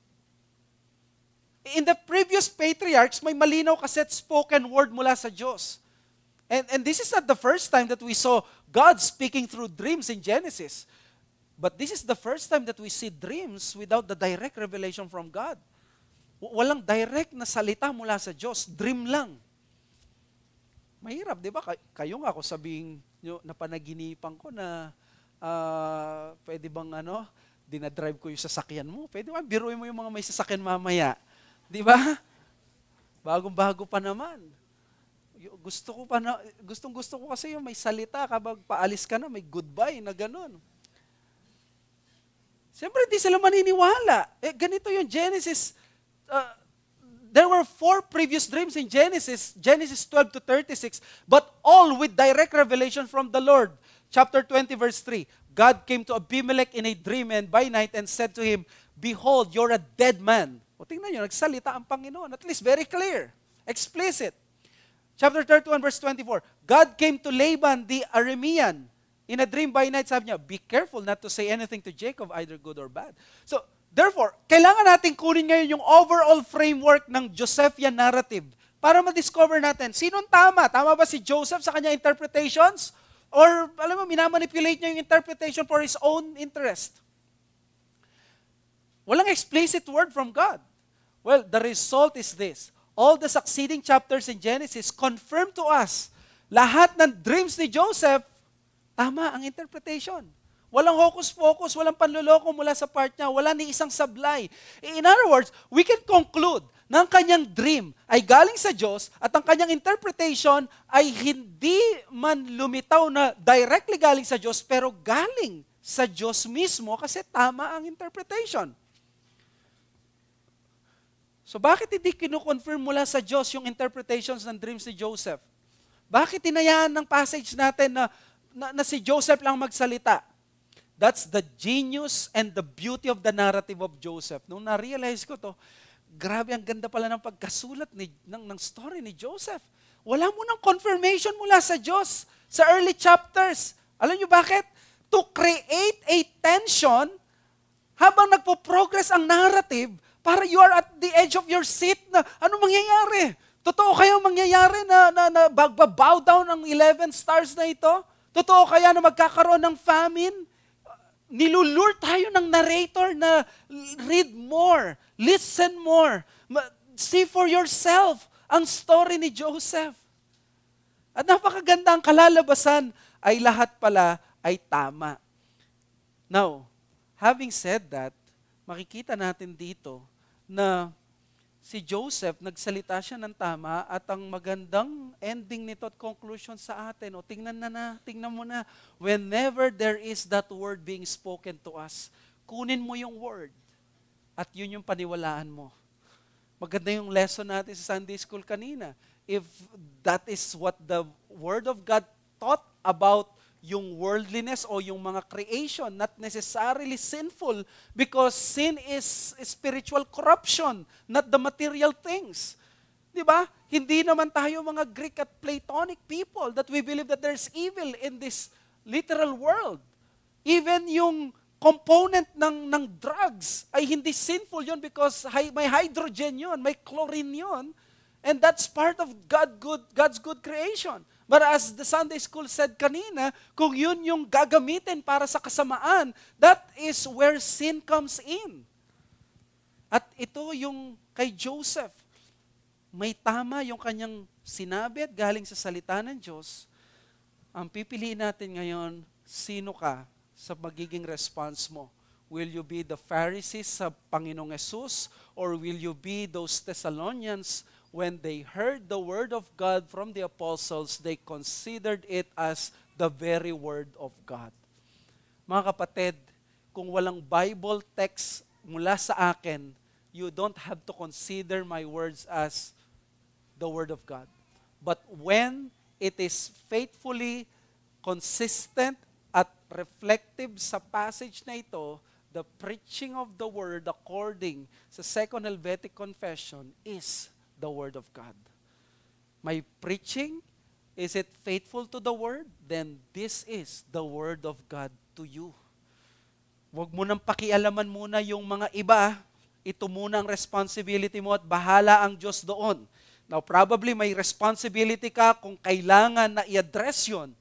In the previous patriarchs, may malinaw kasi spoken word mula sa Diyos. And this is not the first time that we saw God speaking through dreams in Genesis. But this is the first time that we see dreams without the direct revelation from God. Walang direct na salita mula sa Diyos, dream lang. Mahirap, di ba? Kayo nga ako sabihin nyo, napanaginipan ko na pwede bang dinadrive ko yung sasakyan mo. Pwede ba, biruin mo yung mga may sasakyan mamaya. Di ba? Bagong-bago pa naman. Gustong-gusto ko kasi yung may salita kapag paalis ka na, may goodbye na ganun. Siyempre, di sila maniniwala. Ganito yung Genesis. There were 4 previous dreams in Genesis 12 to 36, but all with direct revelation from the Lord. Chapter 20, verse 3. God came to Abimelech in a dream and by night and said to him, "Behold, you're a dead man." O tingnan nyo, nagsalita ang Panginoon. At least very clear, explicit. Chapter 31, verse 24. God came to Laban the Aramean in a dream by night. Sabi niya, "Be careful not to say anything to Jacob, either good or bad." So, therefore, kailangan natin kunin ngayon yung overall framework ng Josephian narrative para ma-discover natin, sinong tama? Tama ba si Joseph sa kanyang interpretations? Or, alam mo, minamanipulate niya yung interpretation for his own interest? Walang explicit word from God. Well, the result is this. All the succeeding chapters in Genesis confirm to us, lahat ng dreams ni Joseph, tama ang interpretation. Walang hocus-pocus, walang panluloko mula sa part niya, wala ni isang sablay. In other words, we can conclude na ang kanyang dream ay galing sa Diyos at ang kanyang interpretation ay hindi man lumitaw na directly galing sa Diyos, pero galing sa Diyos mismo kasi tama ang interpretation. So bakit hindi kinukonfirm mula sa Diyos yung interpretations ng dreams ni Joseph? Bakit tinayaan ng passage natin na si Joseph lang magsalita? That's the genius and the beauty of the narrative of Joseph. Nung na-realize ko to, grabe ang ganda pala ng pagkasulat ng story ni Joseph. Wala mo ng confirmation mula sa Diyos sa early chapters. Alam niyo bakit? To create a tension habang nagpo-progress ang narrative para you are at the edge of your seat na ano mangyayari? Totoo kaya mangyayari na magbabow down ang 11 stars na ito? Totoo kaya na magkakaroon ng famine? Nilulure tayo ng narrator na read more, listen more, see for yourself ang story ni Joseph. At napakaganda ang kalalabasan ay lahat pala ay tama. Now, having said that, makikita natin dito na si Joseph, nagsalita siya ng tama at ang magandang ending nito at conclusion sa atin. O tingnan mo na, whenever there is that word being spoken to us, kunin mo yung word at yun yung paniwalaan mo. Maganda yung lesson natin sa Sunday School kanina. If that is what the Word of God taught about yung worldliness o yung mga creation, not necessarily sinful because sin is spiritual corruption, not the material things. Di ba? Hindi naman tayo mga Greek at Platonic people that we believe that there's evil in this literal world. Even yung component ng drugs ay hindi sinful yon because may hydrogen yon, may chlorine yon, and that's part of God's good creation. But as the Sunday School said kanina, kung yun yung gagamitin para sa kasamaan, that is where sin comes in. At ito yung kay Joseph. May tama yung kanyang sinabi at galing sa salita ng Diyos. Ang pipiliin natin ngayon, sino ka sa magiging response mo? Will you be the Pharisees sa Panginoong Yesus or will you be those Thessalonians when they heard the word of God from the apostles, they considered it as the very word of God. Mga kapatid, kung walang Bible text mula sa akin, you don't have to consider my words as the word of God. But when it is faithfully consistent at reflective sa passage na ito, the preaching of the word according sa Second Helvetic Confession is the Word of God. My preaching Is it faithful to the Word? Then this is the Word of God to you. Huwag mo nang pakialaman muna yung mga iba. Ito muna ang responsibility mo at bahala ang Diyos doon. Now, probably may responsibility ka kung kailangan na i-address yun.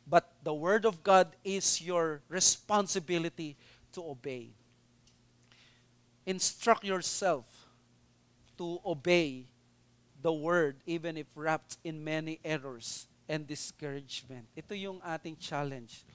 But the Word of God is your responsibility to obey. Instruct yourself to obey the Word even if wrapped in many errors and discouragement. Ito yung ating challenge.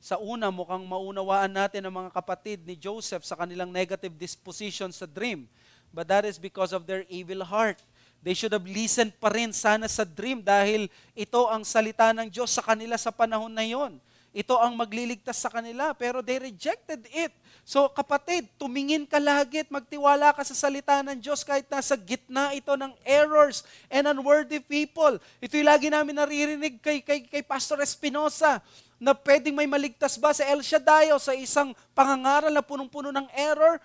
Sa una, mukhang maunawaan natin ang mga kapatid ni Joseph sa kanilang negative disposition sa dream. But that is because of their evil heart. They should have listened pa rin sana sa dream dahil ito ang salita ng Diyos sa kanila sa panahon na yon. Ito ang magliligtas sa kanila, pero they rejected it. So kapatid, tumingin ka lagi at magtiwala ka sa salita ng Diyos kahit nasa gitna ito ng errors and unworthy people. Ito yung lagi namin naririnig kay Pastor Espinosa, na pwedeng may maligtas ba sa El Shaddai o sa isang pangangaral na punong-puno ng error.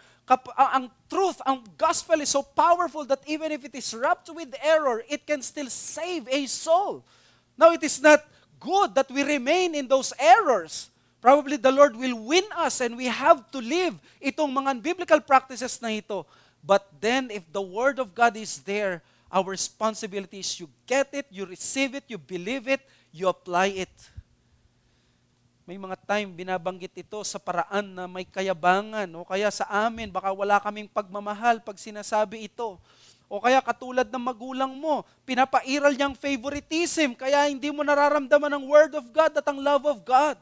Ang truth, ang gospel is so powerful that even if it is wrapped with error, it can still save a soul. Now, it is not good that we remain in those errors. Probably the Lord will win us and we have to live itong mga biblical practices na ito. But then, if the Word of God is there, our responsibility is you get it, you receive it, you believe it, you apply it. May mga time binabanggit ito sa paraan na may kayabangan o kaya sa amin, baka wala kaming pagmamahal pag sinasabi ito. O kaya katulad ng magulang mo, pinapairal niyang favoritism, kaya hindi mo nararamdaman ang Word of God at ang love of God.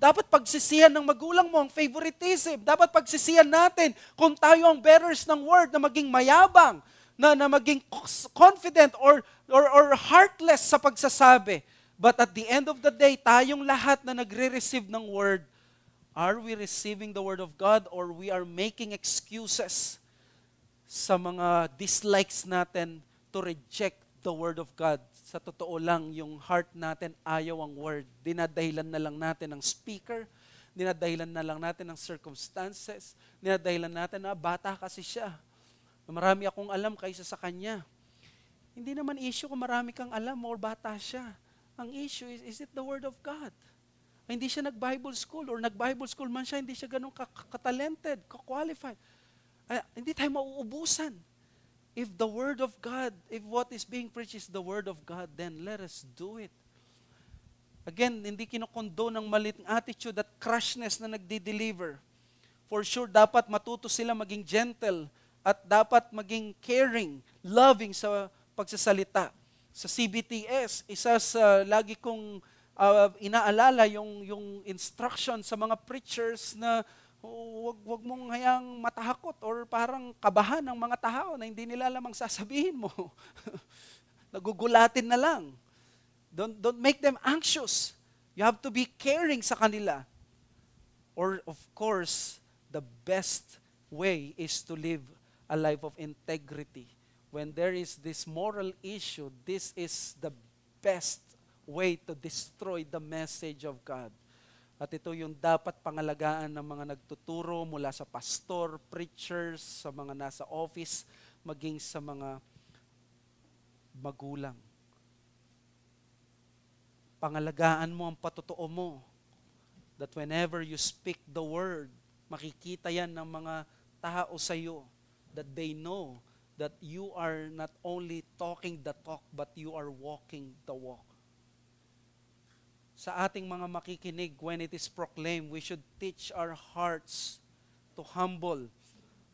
Dapat pagsisihan ng magulang mo ang favoritism. Dapat pagsisihan natin kung tayo ang bearers ng Word na maging mayabang, na maging confident or heartless sa pagsasabi. But at the end of the day, tayong lahat na nagre-receive ng Word, are we receiving the Word of God or we are making excuses sa mga dislikes natin to reject the Word of God? Sa totoo lang, yung heart natin ayaw ang Word. Dinadahilan na lang natin ang speaker, dinadahilan na lang natin ang circumstances, dinadahilan natin na bata kasi siya. Marami akong alam kaysa sa kanya. Hindi naman issue kung marami kang alam or bata siya. Ang issue is it the Word of God? Hindi siya nag-Bible school or nag-Bible school man siya, hindi siya ganun ka-talented, ka-qualified. Hindi tayo mauubusan. If the Word of God, if what is being preached is the Word of God, then let us do it. Again, hindi kinukondo ng maliit attitude at crushness na nagdi-deliver. For sure, dapat matuto sila maging gentle at dapat maging caring, loving sa pagsasalita. Sa CBTS, isa sa lagi kong inaalala yung instruction sa mga preachers na wag mong hayang matahakot or parang kabahan ng mga tao na hindi nila alam ang sasabihin mo. Nagugulatin na lang. Don't make them anxious. You have to be caring sa kanila. Or of course, the best way is to live a life of integrity. When there is this moral issue, this is the best way to destroy the message of God. At ito yung dapat pangalagaan ng mga nagtuturo mula sa pastor, preachers, sa mga nasa office, maging sa mga magulang. Pangalagaan mo ang patotoo mo. That whenever you speak the word, makikita yan ng mga tao sa iyo. That they know that you are not only talking the talk, but you are walking the walk. Sa ating mga makikinig, when it is proclaimed, we should teach our hearts to humble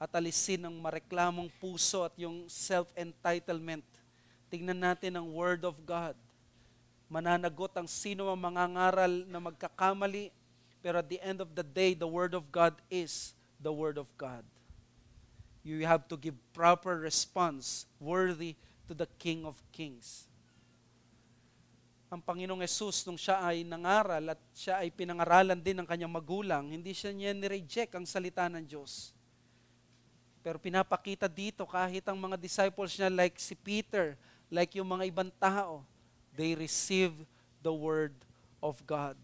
at alisin ang mareklamong puso at yung self-entitlement. Tingnan natin ang Word of God. Mananagot ang sino ang mangangaral na magkakamali, pero at the end of the day, the Word of God is the Word of God. You have to give proper response worthy to the King of Kings. Ang Panginoong Yesus, nung siya ay nangaral at siya ay pinangaralan din ng kanyang magulang, hindi siya niya nireject ang salita ng Diyos. Pero pinapakita dito kahit ang mga disciples niya like si Peter, like yung mga ibang tao, they receive the Word of God.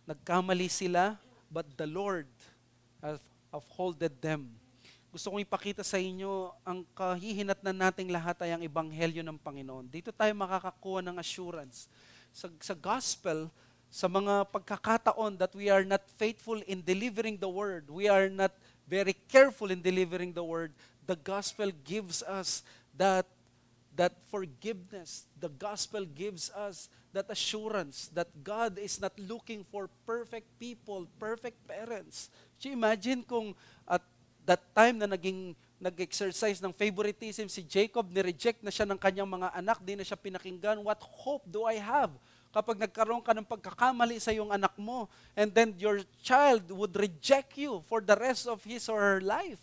Nagkamali sila, but the Lord upholded them. gusto kong ipakita sa inyo, ang kahihinatnan nating lahat ay ang ebanghelyo ng Panginoon. Dito tayo makakakuha ng assurance. Sa gospel, sa mga pagkakataon that we are not faithful in delivering the word, we are not very careful in delivering the word, the gospel gives us that forgiveness. The gospel gives us that assurance that God is not looking for perfect people, perfect parents. So imagine kung at that time na nag-exercise ng favoritism si Jacob, ni-reject na siya ng kanyang mga anak, di na siya pinakinggan. What hope do I have kapag nagkaroon ka ng pagkakamali sa iyong anak mo and then your child would reject you for the rest of his or her life?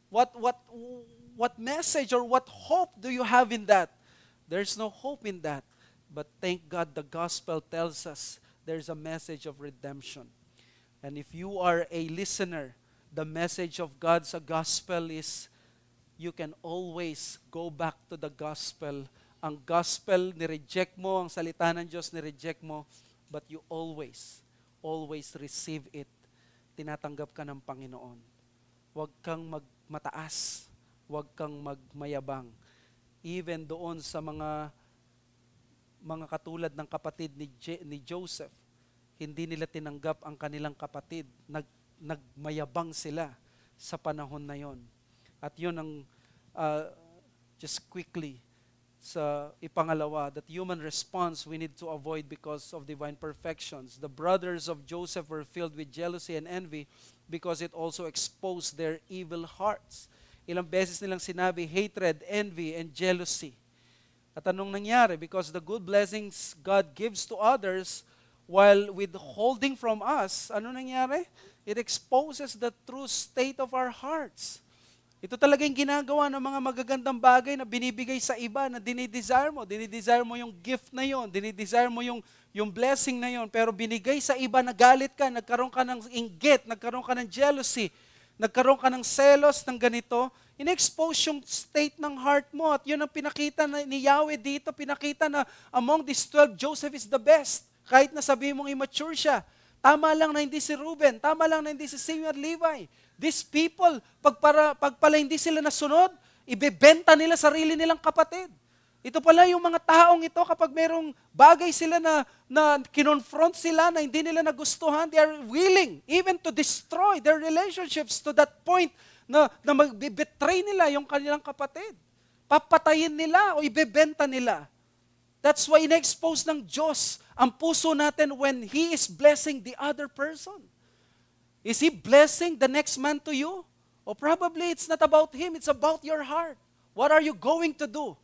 What message or what hope do you have in that? There's no hope in that. But thank God the gospel tells us there's a message of redemption. And if you are a listener, the message of God's gospel is you can always go back to the gospel. Ang gospel, ni-reject mo, ang salita ng Diyos, ni-reject mo, but you always receive it. Tinatanggap ka ng Panginoon. Huwag kang magmataas. Huwag kang magmayabang. Even doon sa mga katulad ng kapatid ni Joseph, hindi nila tinanggap ang kanilang kapatid. Nagmayabang sila sa panahon na yon. At yun ang, just quickly, sa ipangalawa, that human response we need to avoid because of divine perfections. The brothers of Joseph were filled with jealousy and envy because it also exposed their evil hearts. Ilang beses nilang sinabi, hatred, envy, and jealousy. At anong nangyari? Because the good blessings God gives to others while withholding from us, ano nangyari? It exposes the true state of our hearts. Ito talaga yung ginagawa ng mga magagandang bagay na binibigay sa iba na dinidesire mo. Dinidesire mo yung gift na yon, dinidesire mo yung blessing na yon, pero binigay sa iba, nagalit ka, nagkaroon ka ng inggit, nagkaroon ka ng jealousy, nagkaroon ka ng selos ng ganito, in-expose yung state ng heart mo. At yun ang pinakita ni Yahweh dito, pinakita na among these 12, Joseph is the best. Kahit na sabihin mong immature siya. Tama lang na hindi si Reuben, tama lang na hindi si Simeon at Levi. These people, pag pala hindi sila nasunod, ibebenta nila sarili nilang kapatid. Ito pala yung mga taong ito, kapag merong bagay sila na kinonfront sila na hindi nila nagustuhan, they are willing even to destroy their relationships to that point na mag-betray nila yung kanilang kapatid. Papatayin nila o ibebenta nila. That's why in-expose ng Diyos ang puso natin when He is blessing the other person. Is He blessing the next man to you? Or probably it's not about him, it's about your heart. What are you going to do?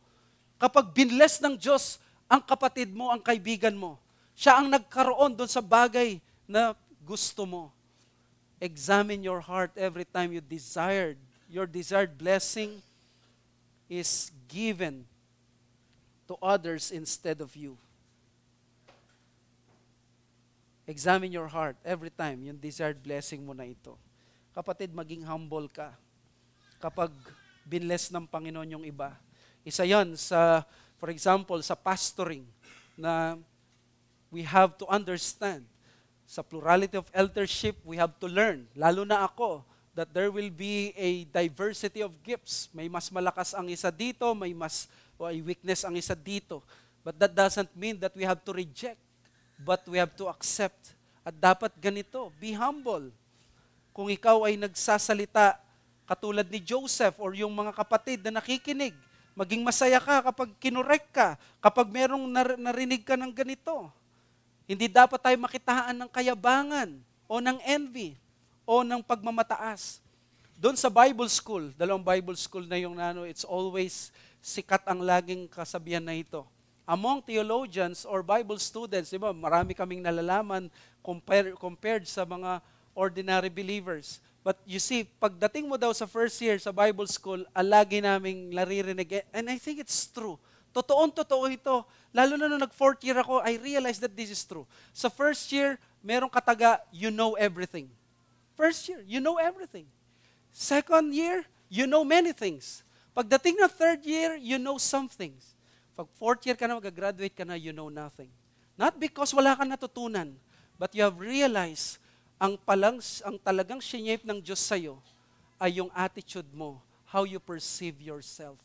Kapag binless ng Diyos ang kapatid mo, ang kaibigan mo, siya ang nagkaroon doon sa bagay na gusto mo. Examine your heart every time your desired blessing is given to others instead of you. Examine your heart every time yung desired blessing mo na ito. Kapatid, maging humble ka. Kapag binless ng Panginoon yung iba. Isa yan sa, for example, sa pastoring na we have to understand. Sa plurality of eldership, we have to learn, lalo na ako, that there will be a diversity of gifts. May mas malakas ang isa dito, may weakness ang isa dito. But that doesn't mean that we have to reject, but we have to accept. At dapat ganito, be humble. Kung ikaw ay nagsasalita katulad ni Joseph or yung mga kapatid na nakikinig, maging masaya ka kapag kinorek ka, kapag merong narinig ka ng ganito. Hindi dapat tayo makitaan ng kayabangan o ng envy o ng pagmamataas. Doon sa Bible school, dalawang Bible school na yung it's always sikat ang laging kasabihan na ito. Among theologians or Bible students, di ba, marami kaming nalalaman compared sa mga ordinary believers. But you see, pagdating mo daw sa first year sa Bible school, lagi naming naririnig, and I think it's true. Totoo ito. Lalo na nung nag-fourth year ako, I realized that this is true. Sa first year, merong kataga, you know everything. First year, you know everything. Second year, you know many things. Pagdating ng third year, you know some things. Pag fourth year ka na, mag-graduate ka na, you know nothing. Not because wala kang natutunan, but you have realized ang talagang shape ng Diyos sa'yo ay yung attitude mo, how you perceive yourself.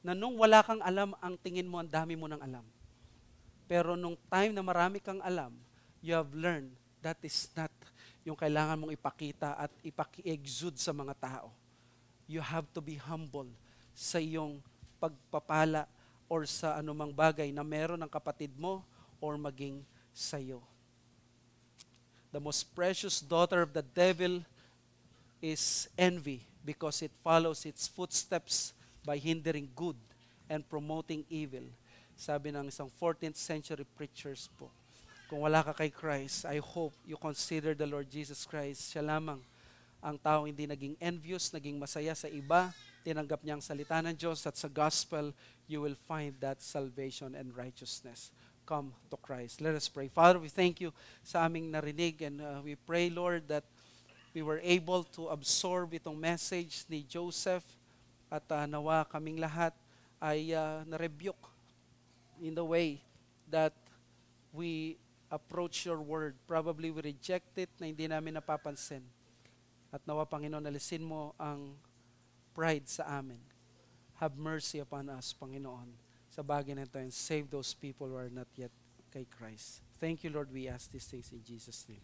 Na nung wala kang alam, ang tingin mo, ang dami mo ng alam. Pero nung time na marami kang alam, you have learned that is not yung kailangan mong ipakita at ipaki-exude sa mga tao. You have to be humble sa iyong pagpapala or sa anumang bagay na meron ng kapatid mo or maging sa iyo. The most precious daughter of the devil is envy because it follows its footsteps by hindering good and promoting evil. Sabi ng isang 14th century preachers po, kung wala ka kay Christ, I hope you consider the Lord Jesus Christ. Siya lamang ang taong hindi naging envious, naging masaya sa iba, tinanggap niya ang salita ng Diyos, at sa gospel, you will find that salvation and righteousness. Come to Christ. Let us pray. Father, we thank you sa aming narinig, and we pray, Lord, that we were able to absorb itong message ni Joseph, at nawa kaming lahat ay na-rebuke in the way that we approach your word. Probably we reject it na hindi namin napapansin. At nawa, Panginoon, alisin mo ang pride sa amin. Have mercy upon us, Panginoon, sa bagay na ito, and save those people who are not yet kay Christ. Thank you, Lord. We ask these things in Jesus' name.